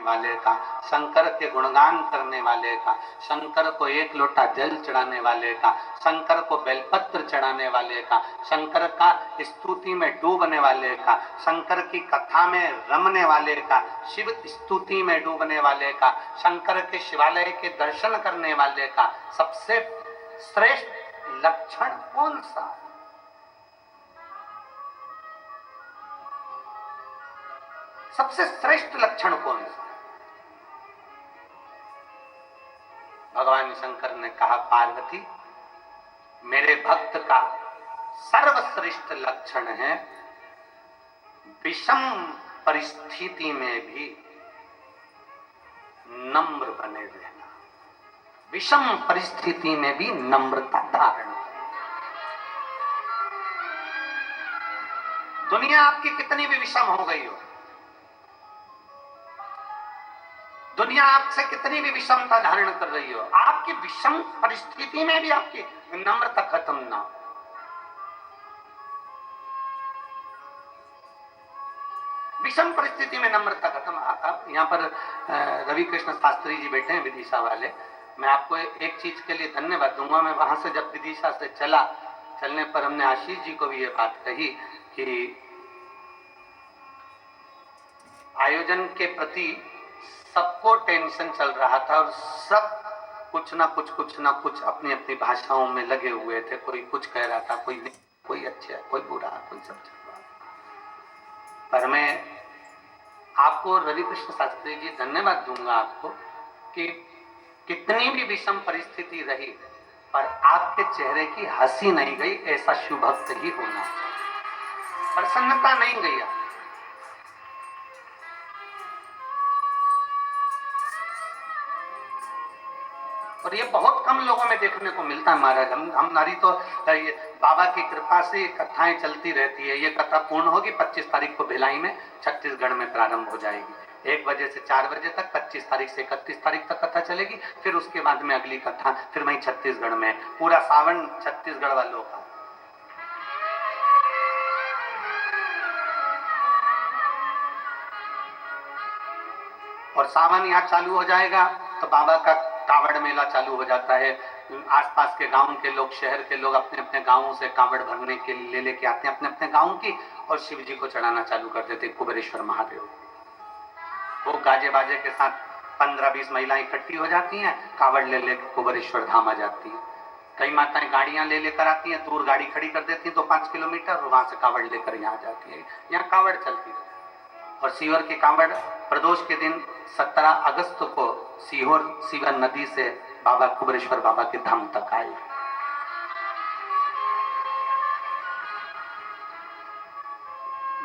वाले का, शंकर के गुणगान करने वाले का, शंकर को एक लोटा जल चढ़ाने वाले का, शंकर को बेलपत्र चढ़ाने वाले का, शंकर का स्तुति में डूबने वाले का, शंकर की कथा में रमने वाले का, शिव स्तुति में डूबने वाले का, शंकर के शिवालय के दर्शन करने वाले का सबसे श्रेष्ठ लक्षण कौन सा? सबसे श्रेष्ठ लक्षण कौन सा? भगवान शंकर ने कहा, पार्वती, मेरे भक्त का सर्वश्रेष्ठ लक्षण है विषम परिस्थिति में भी नम्र बने रहना, विषम परिस्थिति में भी नम्रता धारण करना। दुनिया आपकी कितनी भी विषम हो गई हो, दुनिया आपसे कितनी भी विषमता धारण कर रही हो, आपकी विषम परिस्थिति में भी आपकी नम्रता खत्म ना हो। विषम परिस्थिति में नम्रता खत्म। यहाँ पर रवि कृष्ण शास्त्री जी बैठे हैं, विदिशा वाले। मैं आपको एक चीज के लिए धन्यवाद दूंगा। मैं वहां से जब विदिशा से चलने पर हमने आशीष जी को भी ये बात कही कि आयोजन के प्रति सबको टेंशन चल रहा था और सब कुछ ना कुछ अपनी अपनी भाषाओं में लगे हुए थे। कोई कुछ कह रहा था, कोई अच्छा, कोई बुरा, कोई सब चल रहा। पर मैं आपको रवि कृष्ण शास्त्री जी धन्यवाद दूंगा आपको कि कितनी भी विषम परिस्थिति रही पर आपके चेहरे की हंसी नहीं गई। ऐसा शुभ भक्त ही होना चाहिए, प्रसन्नता नहीं गई। और ये बहुत कम लोगों में देखने को मिलता है महाराज। हम नारी तो बाबा की कृपा से कथाएं चलती रहती है। ये कथा पूर्ण होगी 25 तारीख को भिलाई में, छत्तीसगढ़ में प्रारंभ हो जाएगी 1 बजे से 4 बजे तक। 25 तारीख से 31 तारीख तक कथा चलेगी। फिर उसके बाद में अगली कथा फिर वहीं छत्तीसगढ़ में। पूरा सावन छत्तीसगढ़ वालों का। और सावन यहाँ चालू हो जाएगा तो बाबा का कावड़ मेला चालू हो जाता है। आसपास के गांव के लोग, शहर के लोग अपने अपने गांवों से कावड़ भरने के लिए लेके आते हैं अपने अपने गांव की, और शिव जी को चढ़ाना चालू कर देते कुबेरेश्वर महादेव। वो गाजे बाजे के साथ 15-20 महिलाएं इकट्ठी हो जाती हैं, कावड़ ले लेकर कुबेरेश्वर धाम आ जाती है। कई माताएं गाड़ियां ले लेकर आती हैं, दूर गाड़ी खड़ी कर देती हैं तो 5 किलोमीटर, और वहां से कावड़ लेकर यहाँ जाती है। यहाँ कावड़ चलती है। और सीहोर की कावड़ प्रदोष के दिन 17 अगस्त को सीवर नदी से बाबा कुबेरेश्वर बाबा के धाम तक आए।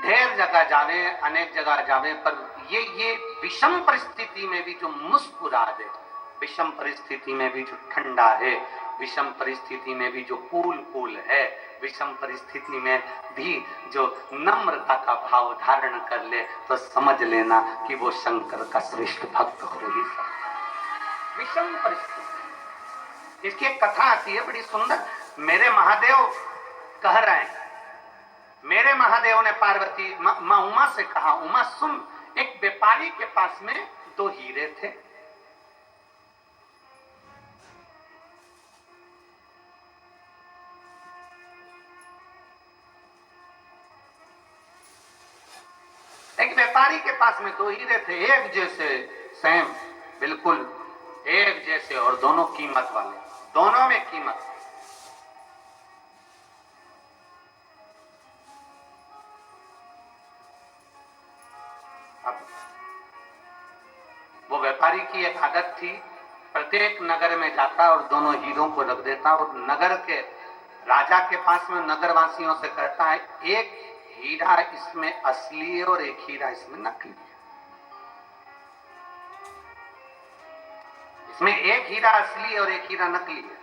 ढेर जगह जावे, अनेक जगह जावे, पर ये विषम परिस्थिति में भी जो मुस्कुरा दे, विषम परिस्थिति में भी जो ठंडा है, विषम परिस्थिति में भी जो कूल है, विषम परिस्थिति में भी जो नम्रता का भाव धारण कर ले, तो समझ लेना कि वो शंकर का श्रेष्ठ भक्त हो ही सकता। विषम परिस्थिति, इसकी एक कथा आती है बड़ी सुंदर। मेरे महादेव कह रहे हैं, मेरे महादेव ने पार्वती मां उमा से कहा, उमा सुन, एक व्यापारी के पास में 2 हीरे थे। एक व्यापारी के पास में 2 हीरे थे, एक जैसे, सेम, बिल्कुल एक जैसे, और दोनों कीमत वाले, दोनों में कीमत। अब वो व्यापारी की एक आदत थी, प्रत्येक नगर में जाता और दोनों हीरों को रख देता और नगर के राजा के पास में नगरवासियों से कहता है, एक हीरा इसमें असली है और एक हीरा इसमें नकली है। इसमें एक हीरा असली और एक हीरा नकली है।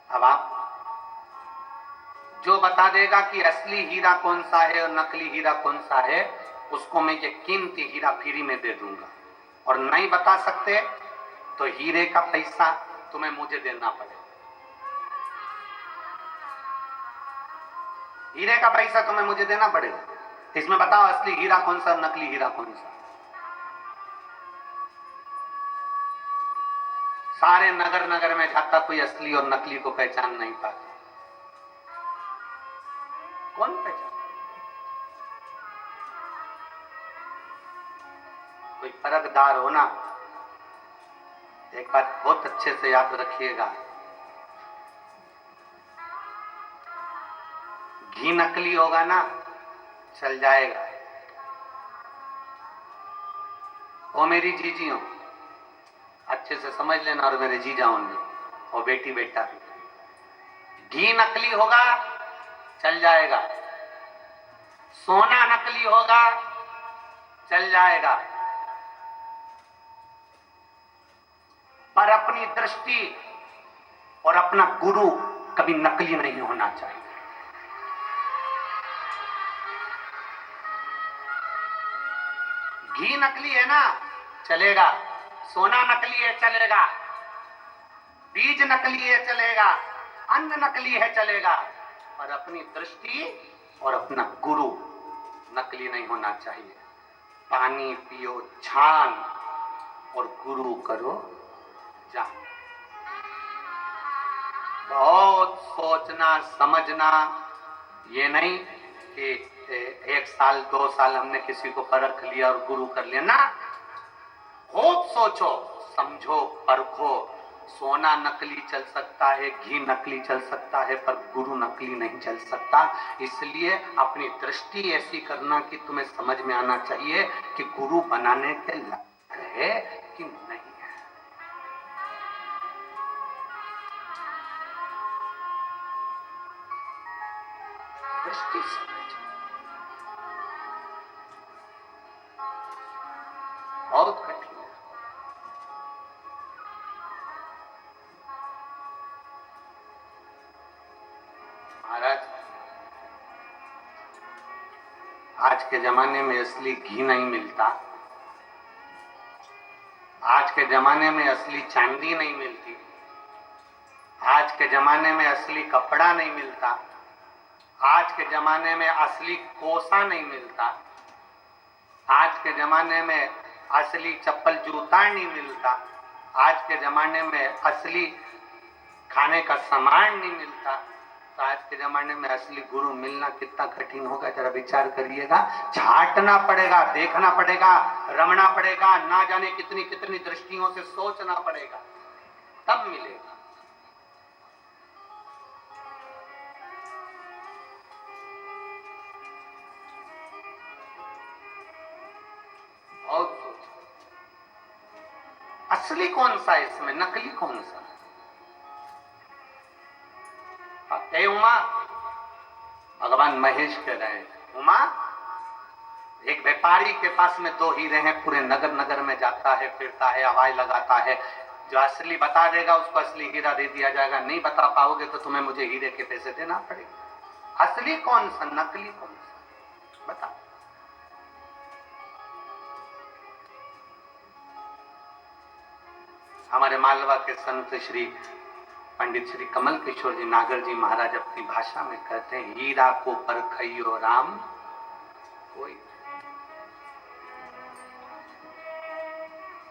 अब आप जो बता देगा कि असली हीरा कौन सा है और नकली हीरा कौन सा है, उसको मैं ये कीमती हीरा फ्री में दे दूंगा। और नहीं बता सकते तो हीरे का पैसा तुम्हें मुझे देना पड़ेगा। हीरे का पैसा तुम्हें मुझे देना पड़ेगा। इसमें बताओ असली हीरा कौन सा, नकली हीरा कौन सा। सारे नगर नगर में जाता, कोई असली और नकली को पहचान नहीं पाता। कौन पहचान? कोई परखदार हो ना, एक बात बहुत अच्छे से याद रखिएगा, घी नकली होगा ना चल जाएगा। वो मेरी जीजी हो, अच्छे से समझ लेना, और मेरे जीजाओं ने, और बेटी बेटा, घी नकली होगा चल जाएगा, सोना नकली होगा चल जाएगा, पर अपनी दृष्टि और अपना गुरु कभी नकली नहीं होना चाहिए। घी नकली है ना चलेगा, सोना नकली है चलेगा, बीज नकली है चलेगा, अन्न नकली है चलेगा, पर अपनी दृष्टि और अपना गुरु नकली नहीं होना चाहिए। पानी पियो छान और गुरु करो जान। बहुत सोचना समझना, ये नहीं कि 1 साल 2 साल हमने किसी को परख लिया और गुरु कर लिया ना। खूब सोचो समझो परखो। सोना नकली चल सकता है, घी नकली चल सकता है, पर गुरु नकली नहीं चल सकता। इसलिए अपनी दृष्टि ऐसी करना कि तुम्हें समझ में आना चाहिए कि गुरु बनाने के लायक है कि नहीं है। दृष्टि समझ बहुत कठिन है। महाराज, आज के जमाने में असली घी नहीं मिलता, आज के जमाने में असली चांदी नहीं मिलती, आज के जमाने में असली कपड़ा नहीं मिलता, आज के जमाने में असली कोसा नहीं मिलता, आज के जमाने में असली चप्पल जूता नहीं मिलता, आज के जमाने में असली खाने का सामान नहीं मिलता, तो आज के जमाने में असली गुरु मिलना कितना कठिन होगा, जरा विचार करिएगा। झांकना पड़ेगा, देखना पड़ेगा, रमना पड़ेगा, ना जाने कितनी कितनी दृष्टियों से सोचना पड़ेगा, तब मिलेगा। और सोचो असली कौन सा है इसमें, नकली कौन सा? हे उमा, भगवान महेश कह रहे हैं, उमा एक व्यापारी के पास में 2 हीरे हैं, पूरे नगर नगर में जाता है, फिरता है, आवाज लगाता है, जो असली बता देगा उसको असली हीरा दे दिया जाएगा, नहीं बता पाओगे तो तुम्हें मुझे हीरे के पैसे देना पड़ेगा। असली कौन सा, नकली कौन सा, बता। हमारे मालवा के संत श्री पंडित श्री कमल किशोर जी नागर जी महाराज अपनी भाषा में कहते हैं, हीरा को परखइयो राम कोई,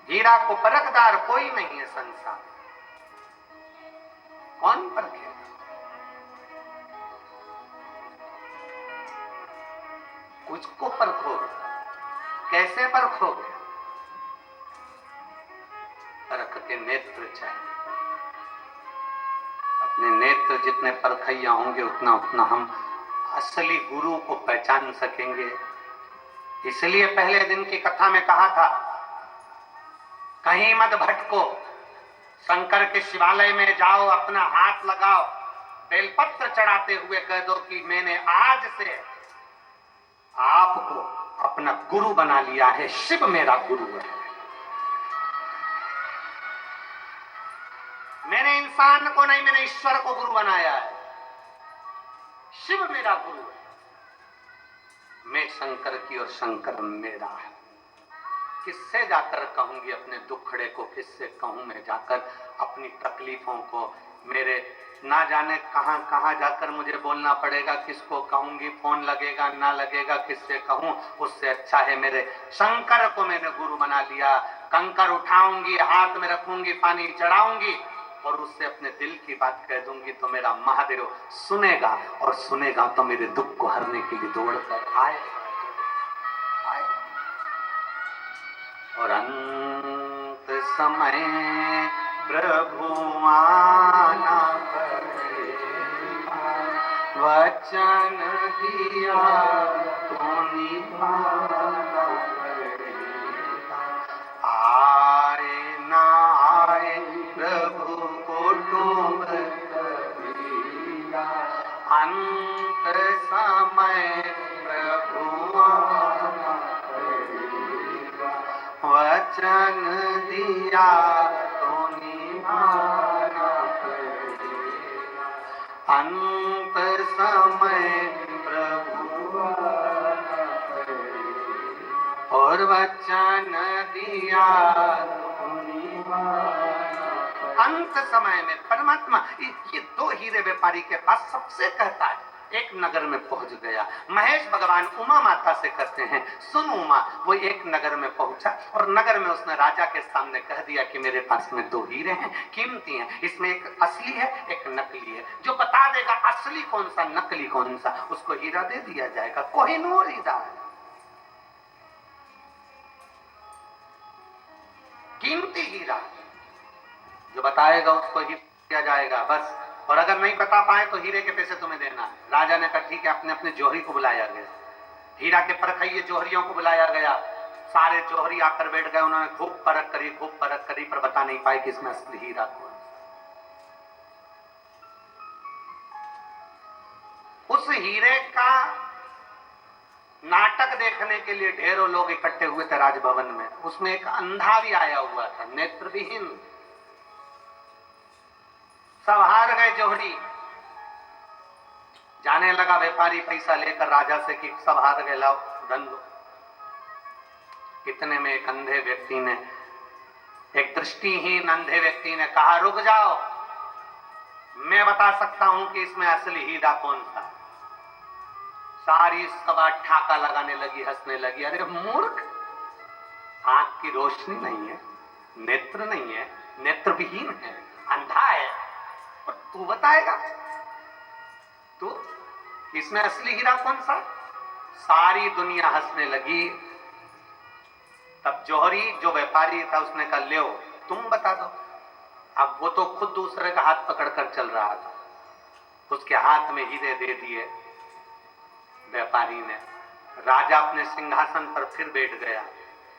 हीरा को परखदार कोई नहीं है संसार। कौन परखेगा? कुछ को परखो, कैसे परखोगे? परख के नेत्र चाहिए। अपने नेत्र जितने परखैया होंगे उतना उतना हम असली गुरु को पहचान सकेंगे। इसलिए पहले दिन की कथा में कहा था, कहीं मत भटको, शंकर के शिवालय में जाओ, अपना हाथ लगाओ, बेलपत्र चढ़ाते हुए कह दो कि मैंने आज से आपको अपना गुरु बना लिया है, शिव मेरा गुरु है। मैंने इंसान को नहीं, मैंने ईश्वर को गुरु बनाया है, शिव मेरा गुरु है, मैं शंकर की और शंकर मेरा है। किससे जाकर कहूंगी अपने दुखड़े को, किससे कहूं मैं जाकर अपनी तकलीफों को, मेरे ना जाने कहां कहां जाकर मुझे बोलना पड़ेगा, किसको कहूंगी, फोन लगेगा ना लगेगा, किससे कहूं। उससे अच्छा है मेरे शंकर को मैंने गुरु बना लिया। कंकर उठाऊंगी, हाथ में रखूंगी, पानी चढ़ाऊंगी और उससे अपने दिल की बात कह दूंगी तो मेरा महादेव सुनेगा, और सुनेगा तो मेरे दुख को हरने के लिए दौड़ कर आएगा। और अंत समय प्रभु आना पड़ेगा, वचन दिया तो निभाना पड़ेगा। आए ना आए प्रभु कुटुंब कबीरा, अंत समय प्रभु आना पड़ेगा, वचन दिया तो निभाना पड़ेगा। अंत समय प्रभु आना पड़ेगा, और वचन दिया तो निभाना। अंत समय में परमात्मा ये दो हीरे व्यापारी के पास सबसे कहता है। एक नगर में पहुंच गया, महेश भगवान उमा माता से कहते हैं, सुन उमा। वो एक नगर में पहुंचा और नगर में उसने राजा के सामने कह दिया कि मेरे पास में दो हीरे हैं, कीमती हैं, इसमें एक असली है एक नकली है। जो बता देगा असली कौन सा नकली कौन सा, उसको हीरा दे दिया जाएगा। कोहिनूर हीरा है, कीमती हीरा, जो बताएगा उसको ही दिया जाएगा बस। और अगर नहीं बता पाए तो हीरे के पैसे तुम्हें देना है। राजा ने कहा ठीक है। अपने अपने जोहरी को बुलाया गया, हीरा के परखइये जोहरियों को बुलाया गया। सारे जोहरी आकर बैठ गए, उन्होंने खूब परख करी पर बता नहीं पाए कि इसमें असली हीरा कौन। उस हीरे का नाटक देखने के लिए ढेरों लोग इकट्ठे हुए थे राजभवन में। उसमें एक अंधा भी आया हुआ था, नेत्रविहीन। सब हार गए जोहरी। जाने लगा व्यापारी पैसा लेकर राजा से कि सब हार गए, लाओ धन दो। इतने में एक अंधे व्यक्ति ने, एक दृष्टिहीन अंधे व्यक्ति ने कहा, रुक जाओ, मैं बता सकता हूं कि इसमें असली हीरा कौन सा। सारी सभा ठाका लगाने लगी, हंसने लगी। अरे मूर्ख, आंख की रोशनी नहीं है, नेत्र नहीं है, नेत्रविहीन है, अंधा है, और तू बताएगा तू इसमें असली हीरा कौन सा। सारी दुनिया हंसने लगी। तब जोहरी जो व्यापारी था उसने कहा, ले तुम बता दो। अब वो तो खुद दूसरे का हाथ पकड़कर चल रहा था, उसके हाथ में हीरे दे दिए व्यापारी ने। राजा अपने सिंहासन पर फिर बैठ गया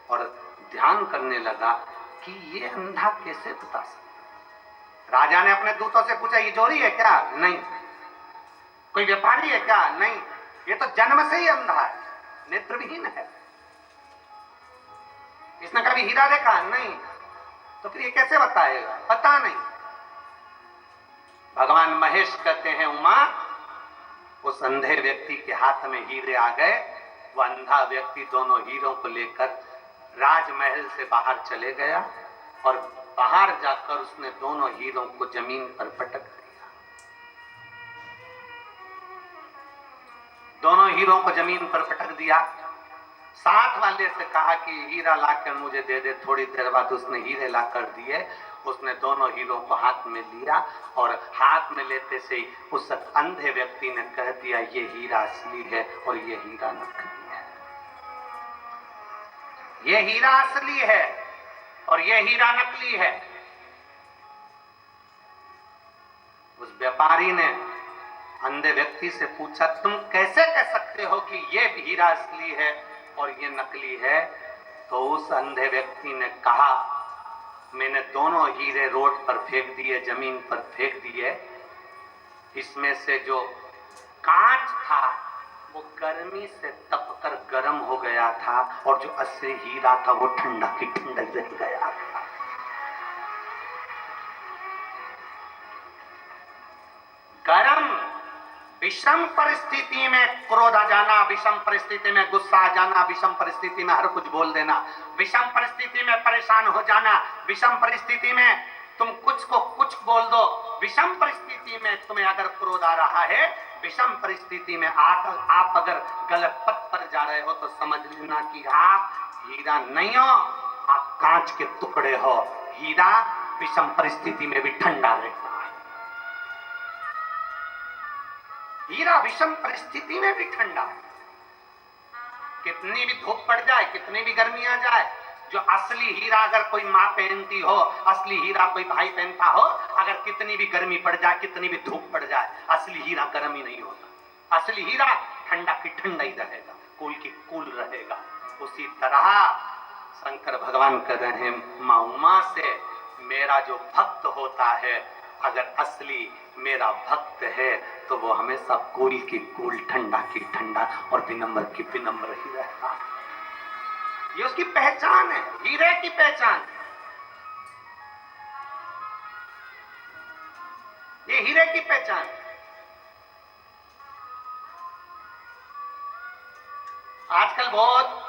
और ध्यान करने लगा कि ये अंधा कैसे बता सकता। राजा ने अपने दूतों से पूछा, ये जोहरी है क्या? नहीं। कोई व्यापारी है क्या? नहीं। ये तो जन्म से ही अंधा है, नेत्रविहीन है, इसने कभी हीरा देखा? नहीं। तो फिर ये कैसे बताएगा? पता नहीं। भगवान महेश कहते हैं, उमा, उस अंधे व्यक्ति के हाथ में हीरे आ गए। वह अंधा व्यक्ति दोनों हीरों को लेकर राजमहल से बाहर चले गया और बाहर जाकर उसने दोनों हीरों को जमीन पर पटक दिया। दोनों हीरों को जमीन पर पटक दिया। साथ वाले से कहा कि हीरा लाकर मुझे दे दे। थोड़ी देर बाद उसने हीरे लाकर दिए। उसने दोनों हीरों को हाथ में लिया और हाथ में लेते से ही उस अंधे व्यक्ति ने कह दिया, ये हीरा असली है और ये हीरा नकली है। ये हीरा असली है और ये हीरा नकली है। उस व्यापारी ने अंधे व्यक्ति से पूछा, तुम कैसे कह सकते हो कि ये हीरा असली है और ये नकली है? तो उस अंधे व्यक्ति ने कहा, मैंने दोनों हीरे रोड पर फेंक दिए, जमीन पर फेंक दिए। इसमें से जो कांच था वो गर्मी से तपकर गर्म हो गया था और जो असली हीरा था वो ठंडा की ठंडा रह गया था। गर्म विषम परिस्थिति में क्रोध आ जाना, विषम परिस्थिति में गुस्सा आ जाना, विषम परिस्थिति में हर कुछ बोल देना, विषम परिस्थिति में परेशान हो जाना, विषम परिस्थिति में तुम कुछ को कुछ बोल दो, विषम परिस्थिति में तुम्हें अगर क्रोध आ रहा है, विषम परिस्थिति में आप अगर गलत पथ पर जा रहे हो तो समझ लेना कि आप हीरा नहीं हो, आप कांच के टुकड़े हो। हीरा विषम परिस्थिति में भी ठंडा रहता है। हीरा विषम परिस्थिति में भी ठंडा है। कितनी भी धूप पड़ जाए, कितनी भी गर्मी आ जाए, जो असली हीरा अगर कोई माँ पहनती हो, असली हीरा कोई भाई पहनता हो, अगर कितनी भी गर्मी पड़ जाए, कितनी भी धूप पड़ जाए, असली हीरा गर्म ही नहीं होता। असली हीरा ठंडा की ठंडा ही रहेगा, कूल की कूल रहेगा। उसी तरह शंकर भगवान कह रहे हैं, माँ उमा से मेरा जो भक्त होता है, अगर असली मेरा भक्त है तो वो हमेशा कूल की कूल, ठंडा की ठंडा और विनम्र की विनम्र ही रहता है। ये उसकी पहचान है, हीरे की पहचान। ये हीरे की पहचान। आजकल बहुत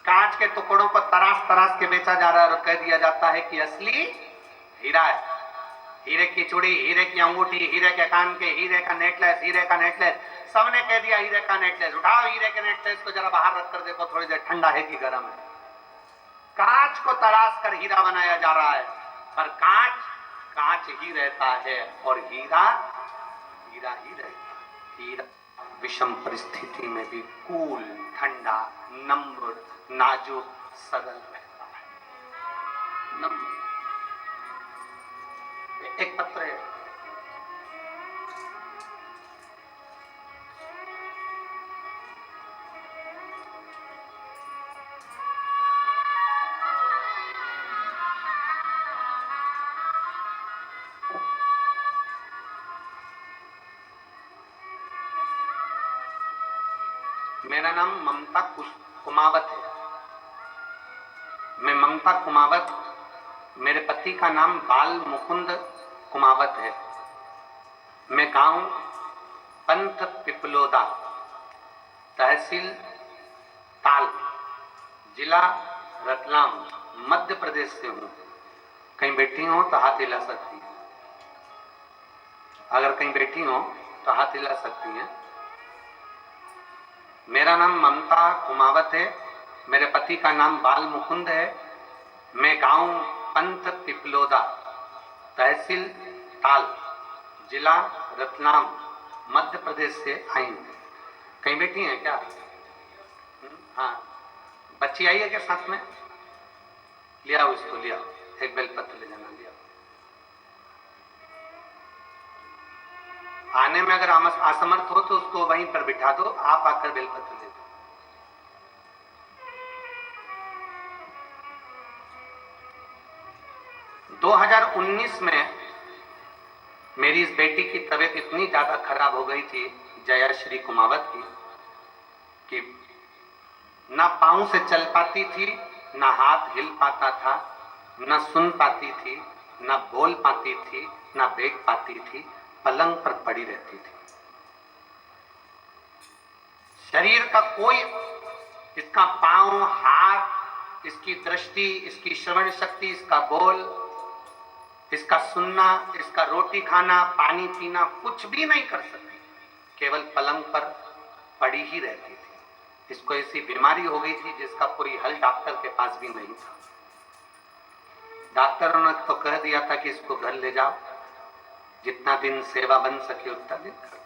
कांच के टुकड़ों को तराश तराश के बेचा जा रहा है और कह दिया जाता है कि असली हीरा है। हीरे की चूड़ी, हीरे की अंगूठी, हीरे के कान के, हीरे का नेकलेस, हीरे का नेकलेस, सबने कह दिया हीरे का नेकलेस। उठाओ हीरे के नेकलेस को जरा बाहर रख कर देखो, थोड़ी देर ठंडा है कि गर्म है। कांच को तराश कर हीरा बनाया जा रहा है, पर कांच कांच ही रहता है और हीरा हीरा ही रहता है। हीरा विषम परिस्थिति में भी कूल, ठंडा, नम्र, नाजुक, सरल रहता है। नम्र। एक पत्र है, मेरा नाम ममता कुमावत है। मैं ममता कुमावत, मेरे पति का नाम बाल मुकुंद कुमावत है। मैं गांव पंथ पिपलोदा, तहसील ताल, जिला रतलाम, मध्य प्रदेश से हूं। कहीं बैठी हो तो हाथ हिला सकती है। अगर कहीं बैठी हो तो हाथ हिला सकती हैं। मेरा नाम ममता कुमावत है, मेरे पति का नाम बाल मुकुंद है। मैं गांव पंथ पिपलोदा, तहसील ताल, जिला रतलाम, मध्य प्रदेश से आई हूँ। कहीं बैठी हैं क्या? हाँ, बच्ची आई है क्या साथ में? लिया उसको, लिया एक बेलपत्र ले जाना, लिया। आने में अगर असमर्थ हो तो उसको वहीं पर बिठा दो, आप आकर बेलपत्र ले दो। दो 2019 में मेरी इस बेटी की तबीयत इतनी ज्यादा खराब हो गई थी, जयाश्री कुमावत की, कि ना पांव से चल पाती थी, ना हाथ हिल पाता था, ना सुन पाती थी, ना बोल पाती थी, ना देख पाती थी, पलंग पर पड़ी रहती थी। शरीर का कोई, इसका पांव, हाथ, इसकी दृष्टि, इसकी श्रवण शक्ति, इसका बोल, इसका सुनना, इसका रोटी खाना, पानी पीना, कुछ भी नहीं कर सकती, केवल पलंग पर पड़ी ही रहती थी। इसको ऐसी बीमारी हो गई थी जिसका कोई हल डॉक्टर के पास भी नहीं था। डॉक्टरों ने तो कह दिया था कि इसको घर ले जाओ, जितना दिन सेवा बन सके उतना दिन करो।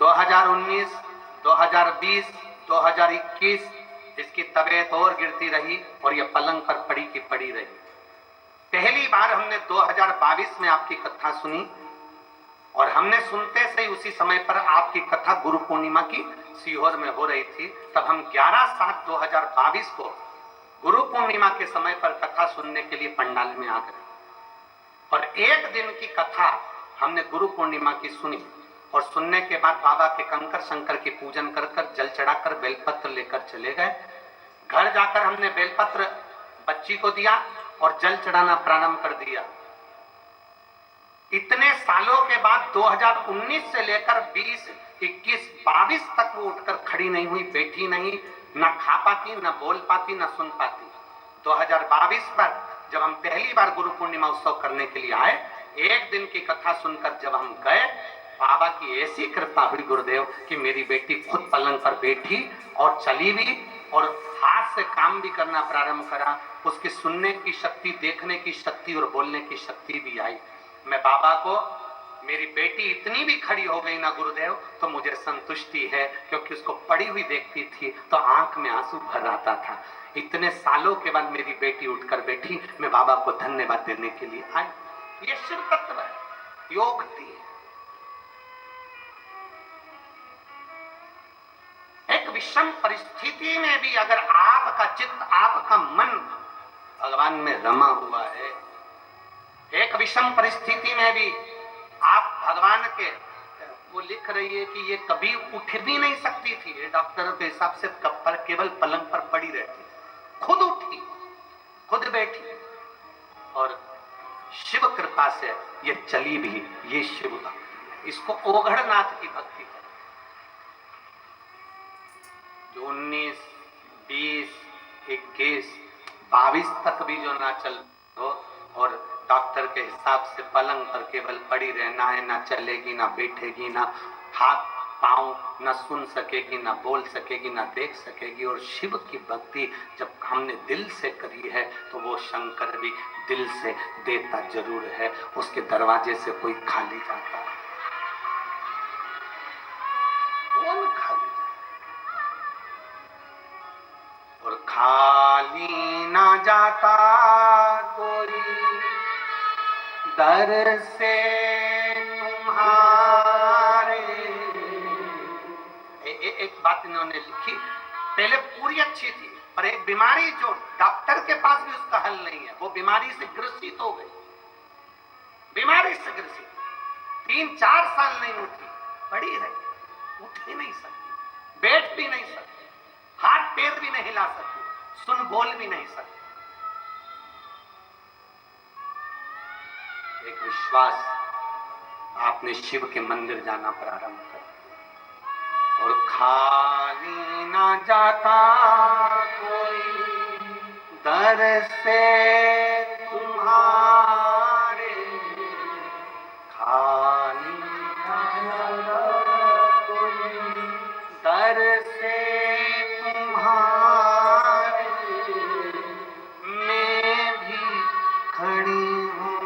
2019, 2020, 2021 इसकी तबीयत और गिरती रही और ये पलंग पर पड़ी की पड़ी रही। पहली बार हमने 2022 में आपकी कथा सुनी और हमने सुनते से ही उसी समय पर आपकी कथा गुरु पूर्णिमा की सीहोर में हो रही थी। तब हम 11/7/2022 को गुरु पूर्णिमा के समय पर कथा सुनने के लिए पंडाल में आ गए और एक दिन की कथा हमने गुरु पूर्णिमा की सुनी और सुनने के बाद बाबा के कंकर शंकर की पूजन कर कर, जल चढ़ाकर बेलपत्र लेकर चले गए। घर जाकर हमने बेलपत्र बच्ची को दिया और जल चढ़ाना प्रारंभ कर दिया। इतने सालों के बाद 2019 से लेकर 20, 21, 22 तक वो उठकर खड़ी नहीं हुई, बैठी नहीं, ना खा पाती, ना बोल पाती, ना सुन पाती। 2022 पर जब हम पहली बार गुरु पूर्णिमा उत्सव करने के लिए आए, एक दिन की कथा सुनकर जब हम गए, बाबा की ऐसी कृपा हुई गुरुदेव कि मेरी बेटी खुद पलंग पर बैठी और चली भी और हाथ से काम भी करना प्रारंभ करा। उसकी सुनने की शक्ति, देखने की शक्ति और बोलने की शक्ति भी आई। मैं बाबा को, मेरी बेटी इतनी भी खड़ी हो गई ना गुरुदेव तो मुझे संतुष्टि है, क्योंकि उसको पड़ी हुई देखती थी तो आंख में आंसू भर आता था। इतने सालों के बाद मेरी बेटी उठकर बैठी, मैं बाबा को धन्यवाद देने के लिए आई। ये शिव तत्व है, योग थी। एक विषम परिस्थिति में भी अगर आपका चित्त, आपका मन भगवान में रमा हुआ है, एक विषम परिस्थिति में भी आप भगवान के, वो लिख रही है कि ये कभी उठ भी नहीं सकती थी, ये डॉक्टरों के हिसाब से केवल पलंग पर पड़ी रहती, खुद उठी, खुद बैठी और शिव कृपा से ये चली भी। ये शिव भक्ति, इसको ओघड़नाथ की भक्ति है। जो 19, 20, 21, 22 तक भी जो ना चल हो और डॉक्टर के हिसाब से पलंग पर केवल पड़ी रहना है, ना चलेगी, ना बैठेगी, ना हाथ पांव न सुन सकेगी, ना बोल सकेगी, ना देख सकेगी। और शिव की भक्ति जब हमने दिल से करी है तो वो शंकर भी दिल से देता जरूर है, उसके दरवाजे से कोई खाली जाता है, कौन खाली और खाली ना जाता कोई दर से तुम्हारे। एक बात इन्होंने लिखी, पहले पूरी अच्छी थी पर एक बीमारी जो डॉक्टर के पास भी उसका हल नहीं है, वो बीमारी से ग्रसित हो गई, बीमारी से ग्रसित 3-4 साल नहीं उठी, पड़ी रही, उठ ही नहीं सकती, बैठ भी नहीं सकती, हाथ पैर भी नहीं हिला सकती, सुन बोल भी नहीं सकती। एक विश्वास, आपने शिव के मंदिर जाना प्रारंभ कर और खाली ना जाता कोई दर से तुम्हारे, खाली ना जाता कोई दर से तुम्हारे, मैं भी खड़ी हूँ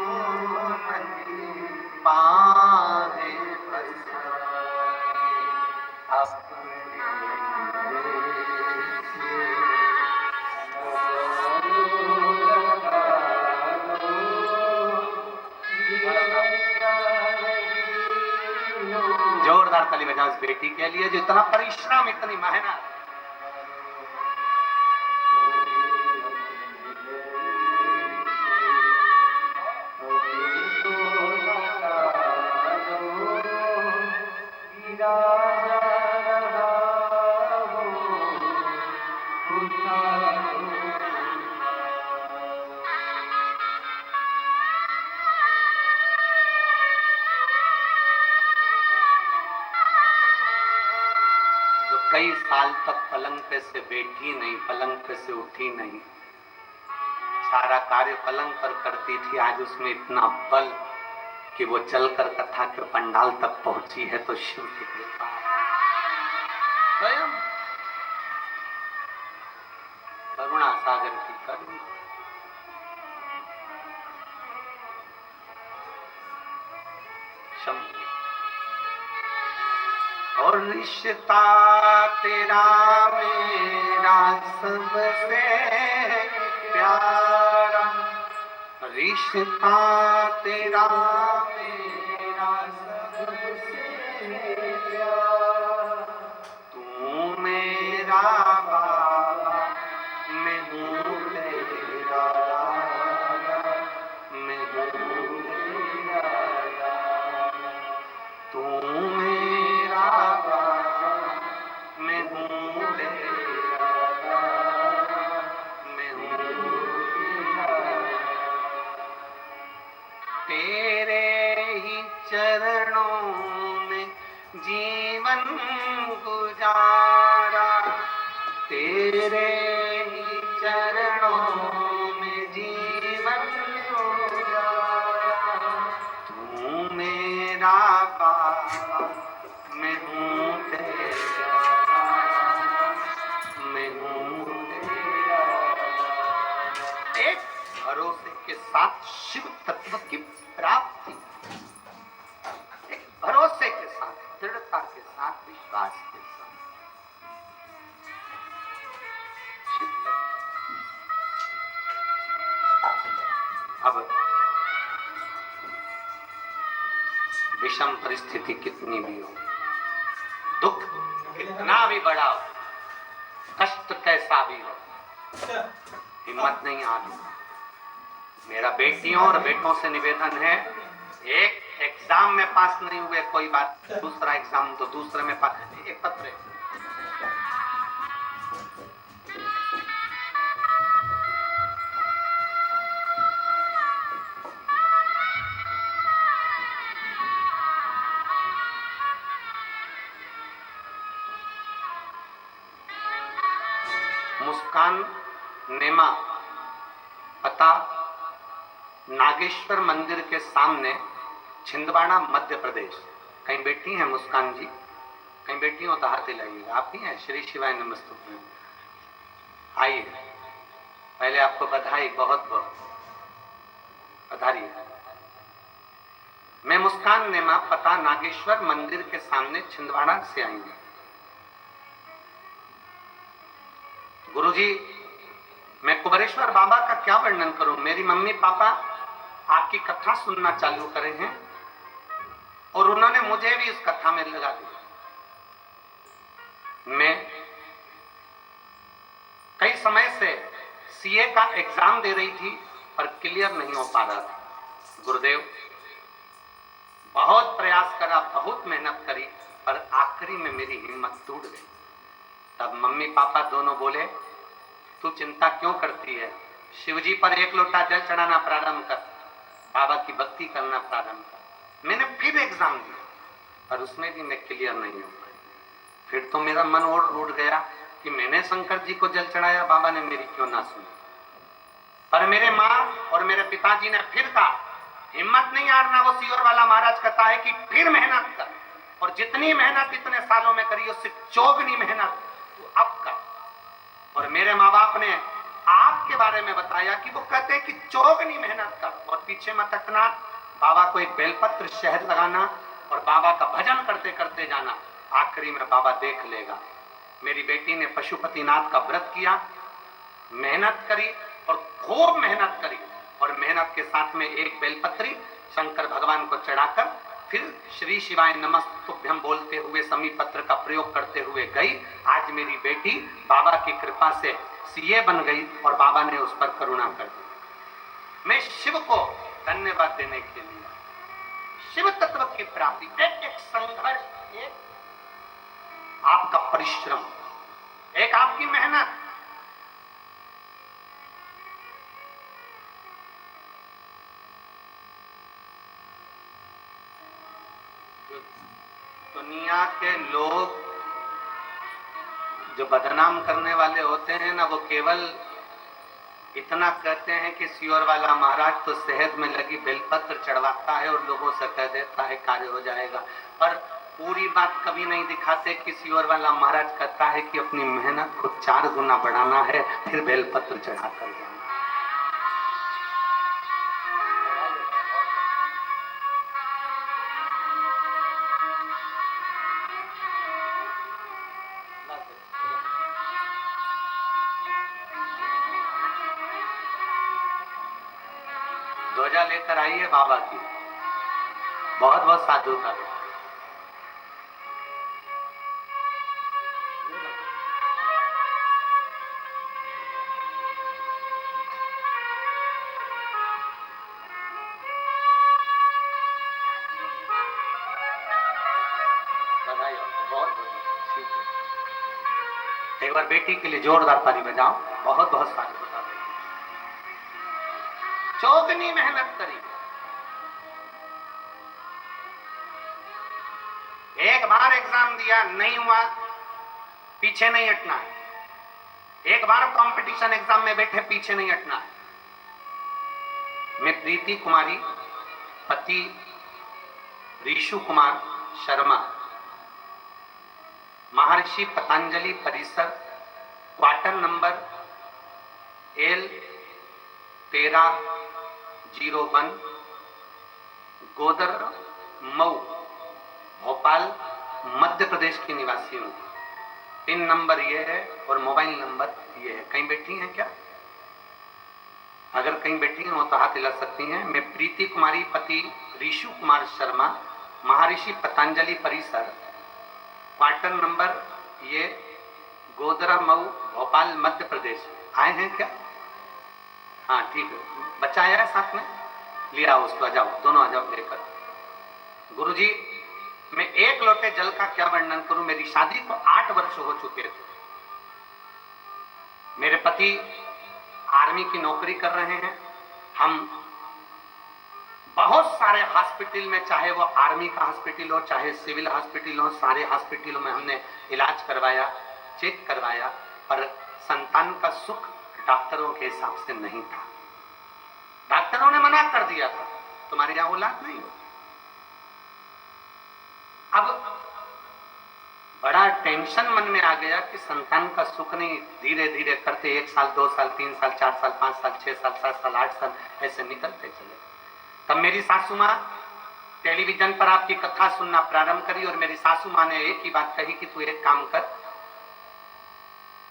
पावे जोरदार ताली बजाओ इस बेटी के लिए जो इतना परिश्रम, इतनी मेहनत। कई साल तक पलंग पे से बैठी नहीं, पलंग पे से उठी नहीं, सारा कार्य पलंग पर करती थी, आज उसमें इतना बल कि वो चलकर कथा के पंडाल तक पहुंची है तो शिव की कृपा स्वयं, करुणा सागर की करुणा। और रिश्ता तेरा मेरा सबसे प्यारा, रिश्ता तेरा मेरा सबसे प्यारा, तू मेरा बाबा मैं हूँ तेरा राजा, मैं हूँ तेरा राजा, तू मेरा बाबा मैं हूँ तेरा राजा, मैं हूँ तेरा राजा। तेरे ही चरणों में जीवन गुजारा, तेरे ही चरणों में जीवन भरोसे के साथ शिव तत्व की प्राप्ति, एक भरोसे के साथ, दृढ़ता के साथ, विश्वास के साथ शिव तत्व। अब विषम परिस्थिति कितनी भी हो, दुख कितना भी बड़ा हो, कष्ट कैसा भी हो, हिम्मत नहीं हारनी। मेरा बेटियों और बेटों से निवेदन है, एक एग्जाम में पास नहीं हुए कोई बात, दूसरा एग्जाम तो दूसरे में पास। एक पत्र है, मुस्कान नेमा, पता नागेश्वर मंदिर के सामने, छिंदवाड़ा, मध्य प्रदेश। कहीं बेटी हैं मुस्कान जी? कहीं बेटी हो तो हाथ हिलाइएगा। आप ही हैं? श्री शिवाय नमस्तुभ्यं। आइए, पहले आपको बधाई, बहुत बहुत पधारिए। मैं मुस्कान नेमा, पता नागेश्वर मंदिर के सामने, छिंदवाड़ा से आई हूं। गुरुजी, मैं कुबेरेश्वर बाबा का क्या वर्णन करूं? मेरी मम्मी पापा आपकी कथा सुनना चालू करे हैं और उन्होंने मुझे भी इस कथा में लगा दिया। मैं कई समय से सीए का एग्जाम दे रही थी पर क्लियर नहीं हो पा रहा था। गुरुदेव, बहुत प्रयास करा, बहुत मेहनत करी, पर आखिरी में मेरी हिम्मत टूट गई। तब मम्मी पापा दोनों बोले, तू चिंता क्यों करती है, शिवजी पर एक लोटा जल चढ़ाना प्रारंभ कर, बाबा की भक्ति करना प्रारंभ कर। मैंने फिर एग्जाम दिया पर उसमें भी मैं क्लियर नहीं हो पाई। फिर तो मेरा मन और उठ गया कि मैंने शंकर जी को जल चढ़ाया, बाबा ने मेरी क्यों ना सुनी। पर मेरे माँ और मेरे पिताजी ने फिर कहा, हिम्मत नहीं हारना। वो सीहोर वाला महाराज कहता है कि फिर मेहनत कर, और जितनी मेहनत इतने सालों में करी उससे चौगुनी मेहनत तू अब कर। और मेरे माँ बाप ने आपके बारे में बताया कि वो कहते हैं कि चौगुनी मेहनत कर और पीछे मत हटना। बाबा को एक बेलपत्र शहद लगाना और बाबा का भजन करते करते जाना, आखिरी में बाबा देख लेगा। मेरी बेटी ने पशुपतिनाथ का व्रत किया, मेहनत करी और खूब मेहनत करी, और मेहनत के साथ में एक बेलपत्री शंकर भगवान को चढ़ाकर फिर श्री शिवाय नमस्तुभ्यं बोलते हुए समी पत्र का प्रयोग करते हुए गई। आज मेरी बेटी बाबा की कृपा से सीए बन गई और बाबा ने उस पर करुणा कर दी। मैं शिव को धन्यवाद देने के लिए, शिव तत्व की प्राप्ति, एक संघर्ष, एक आपका परिश्रम, एक आपकी मेहनत, दुनिया के लोग जो बदनाम करने वाले होते हैं ना, वो केवल इतना कहते हैं कि सीहोर वाला महाराज तो शहद में लगी बेलपत्र चढ़वाता है और लोगों से कह देता है कार्य हो जाएगा, पर पूरी बात कभी नहीं दिखाते कि सीहोर वाला महाराज कहता है कि अपनी मेहनत को 4 गुना बढ़ाना है, फिर बेलपत्र चढ़ा कर जाना। ध्वजा लेकर आइए बाबा की, बहुत बहुत साधुता। बधाई आपको, बहुत बहुत। एक बार बेटी के लिए जोरदार ताली बजाओ, बहुत बहुत साधुता। चौगनी मेहनत करी, एक बार एग्जाम दिया, नहीं हुआ, पीछे नहीं हटना है। एक बार कंपटीशन एग्जाम में बैठे, पीछे नहीं हटना है। मैं प्रीति कुमारी, पति ऋषु कुमार शर्मा, महर्षि पतंजलि परिसर, क्वार्टर नंबर L 1301 गोदर मऊ भोपाल मध्य प्रदेश की निवासी हूँ। पिन नंबर ये है और मोबाइल नंबर ये है। कहीं बैठी हैं क्या? अगर कहीं बैठी हैं तो हाथ हिला सकती हैं। मैं प्रीति कुमारी पति ऋषु कुमार शर्मा, महर्षि पतंजलि परिसर, क्वार्टर नंबर ये गोदरा मऊ भोपाल मध्य प्रदेश। आए हैं क्या? हाँ ठीक है। बच्चा आया है साथ में? लिया उसको, आ जाओ, दोनों आ जाओ लेकर। गुरुजी, मैं एक लोटे जल का क्या वर्णन करूं। मेरी शादी को 8 वर्ष हो चुके थे। मेरे पति आर्मी की नौकरी कर रहे हैं। हम बहुत सारे हॉस्पिटल में, चाहे वो आर्मी का हॉस्पिटल हो चाहे सिविल हॉस्पिटल हो, सारे हॉस्पिटलों में हमने इलाज करवाया, चेक करवाया, पर संतान का सुख डॉक्टरों के हिसाब से नहीं था। डॉक्टरों ने मना कर दिया था, तुम्हारे यहां औलाद नहीं हो। अब बड़ा टेंशन मन में आ गया कि संतान का सुख नहीं। धीरे धीरे करते 1 साल 2 साल 3 साल 4 साल 5 साल 6 साल 7 साल 8 साल ऐसे निकलते चले। तब मेरी सासू माँ टेलीविजन पर आपकी कथा सुनना प्रारंभ करी और मेरी सासू माँ ने एक ही बात कही कि तू एक काम कर,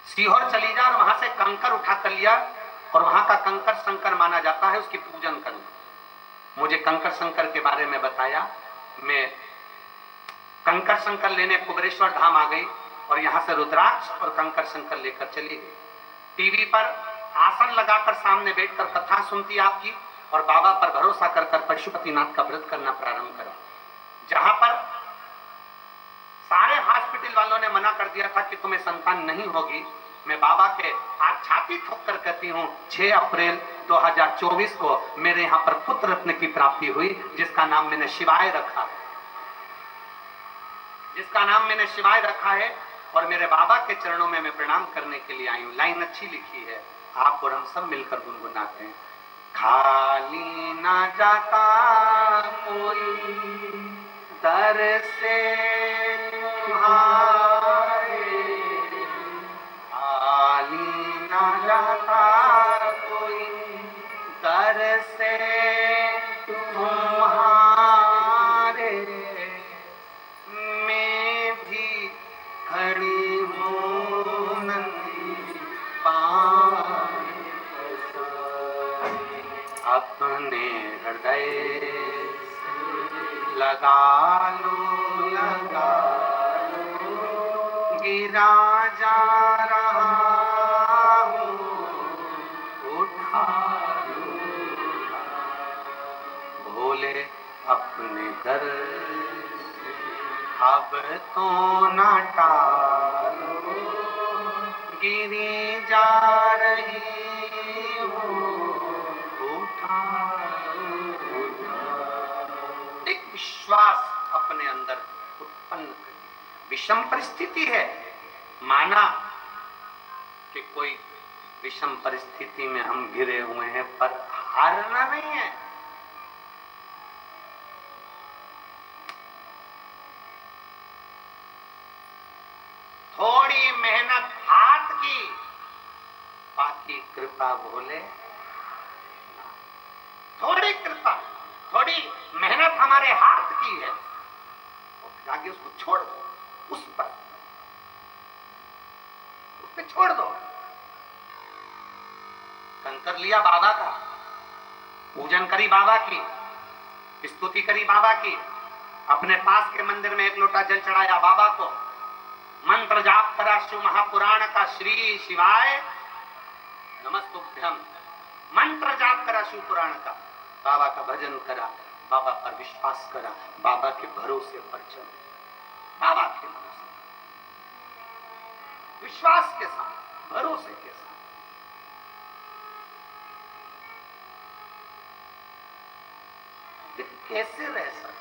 सीहोर चली जा और वहां से कंकर उठा कर लिया और वहां का कंकर शंकर माना जाता है, उसकी पूजन करना। मुझे कंकर शंकर के बारे में बताया। मैं कंकर शंकर लेने कुबेरेश्वर धाम आ गई और यहां से रुद्राक्ष और कंकर शंकर लेकर चली गई। टीवी पर आसन लगाकर सामने बैठकर कथा सुनती आपकी और बाबा पर भरोसा कर पशुपतिनाथ का व्रत करना प्रारंभ करा। जहां पर सारे हॉस्पिटल वालों ने मना कर दिया था कि तुम्हें संतान नहीं होगी, मैं बाबा के आज छाती ठोक कर कहती हूँ 6 अप्रैल 2024 को मेरे यहाँ पर पुत्र रत्न की प्राप्ति हुई, जिसका नाम मैंने शिवाय रखा है, जिसका नाम मैंने शिवाय रखा है। और मेरे बाबा के चरणों में मैं प्रणाम करने के लिए आई हूँ। लाइन अच्छी लिखी है, आप और हम सब मिलकर गुनगुनाते हैं। खाली ना जाता कोई दर से तुम्हारे, खाली ना जाता कोई दर से तुम्हारे, मैं भी खड़ी हूँ नंदी पाँव अपने हृदय से लगा लो, गिरा जा रहा हूँ, उठा लो भोले अपने दर से, अब तो ना टालो, गिरी जा रही हूँ, एक विश्वास अपने अंदर उत्पन्न करिए। विषम परिस्थिति है, माना कि कोई विषम परिस्थिति में हम घिरे हुए हैं, पर हारना नहीं है। थोड़ी मेहनत हाथ की, बाकी कृपा भोले। थोड़ी कृपा, थोड़ी मेहनत हमारे हाथ की है, और आगे उसको छोड़ दो, उस पे छोड़ दो। कंकर लिया बाबा का, पूजन करी बाबा की, स्तुति करी बाबा की, अपने पास के मंदिर में 1 लोटा जल चढ़ाया बाबा को, मंत्र जाप करा शिव महापुराण का, श्री शिवाय नमस्तुभ्यम, मंत्र जाप करा शिव पुराण का, बाबा का भजन करा, बाबा पर विश्वास करा, बाबा के भरोसे पर चले, बाबा के भरोसे, विश्वास के साथ, भरोसे के साथ। कैसे रह सकते?